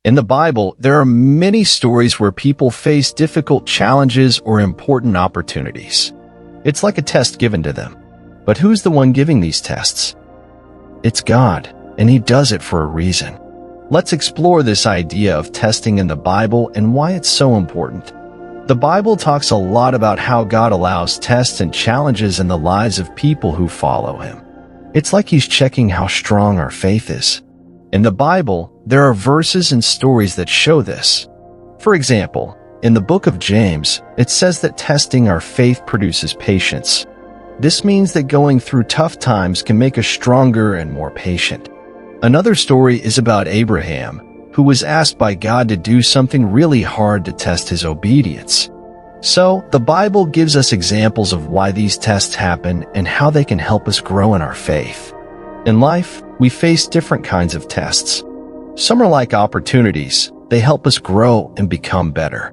In the Bible, there are many stories where people face difficult challenges or important opportunities. It's like a test given to them. But who's the one giving these tests? It's God, and He does it for a reason. Let's explore this idea of testing in the Bible and why it's so important. The Bible talks a lot about how God allows tests and challenges in the lives of people who follow Him. It's like He's checking how strong our faith is. In the Bible, there are verses and stories that show this. For example, in the book of James, it says that testing our faith produces patience. This means that going through tough times can make us stronger and more patient. Another story is about Abraham, who was asked by God to do something really hard to test his obedience. So, the Bible gives us examples of why these tests happen and how they can help us grow in our faith. In life, we face different kinds of tests. Some are like opportunities. They help us grow and become better.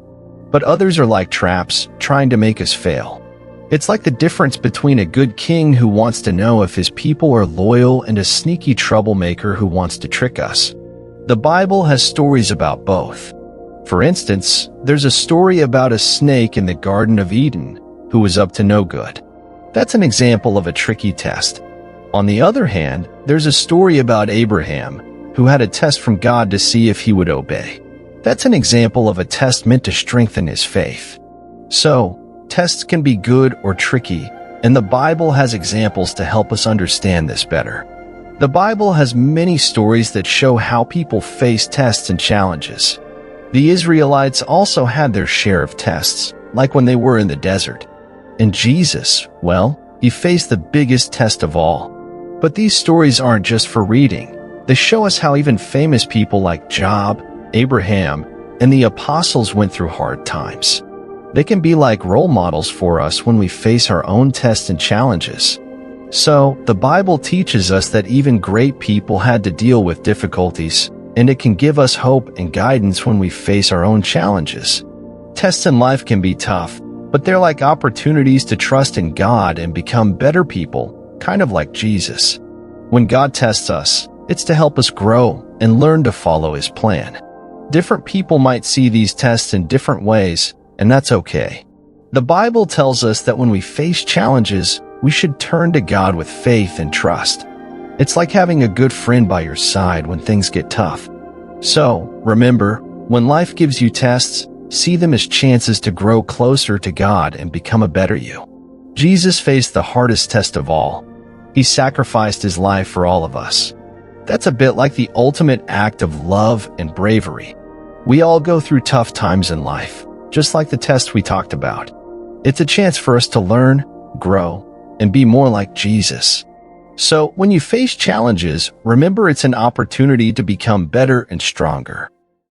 But others are like traps, trying to make us fail. It's like the difference between a good king who wants to know if his people are loyal and a sneaky troublemaker who wants to trick us. The Bible has stories about both. For instance, there's a story about a snake in the Garden of Eden who was up to no good. That's an example of a tricky test. On the other hand, there's a story about Abraham who had a test from God to see if he would obey. That's an example of a test meant to strengthen his faith. So, tests can be good or tricky, and the Bible has examples to help us understand this better. The Bible has many stories that show how people face tests and challenges. The Israelites also had their share of tests, like when they were in the desert. And Jesus, well, He faced the biggest test of all. But these stories aren't just for reading. They show us how even famous people like Job, Abraham, and the apostles went through hard times. They can be like role models for us when we face our own tests and challenges. So, the Bible teaches us that even great people had to deal with difficulties, and it can give us hope and guidance when we face our own challenges. Tests in life can be tough, but they're like opportunities to trust in God and become better people, kind of like Jesus. When God tests us, it's to help us grow and learn to follow His plan. Different people might see these tests in different ways, and that's okay. The Bible tells us that when we face challenges, we should turn to God with faith and trust. It's like having a good friend by your side when things get tough. So, remember, when life gives you tests, see them as chances to grow closer to God and become a better you. Jesus faced the hardest test of all. He sacrificed His life for all of us. That's a bit like the ultimate act of love and bravery. We all go through tough times in life, just like the test we talked about. It's a chance for us to learn, grow, and be more like Jesus. So, when you face challenges, remember it's an opportunity to become better and stronger.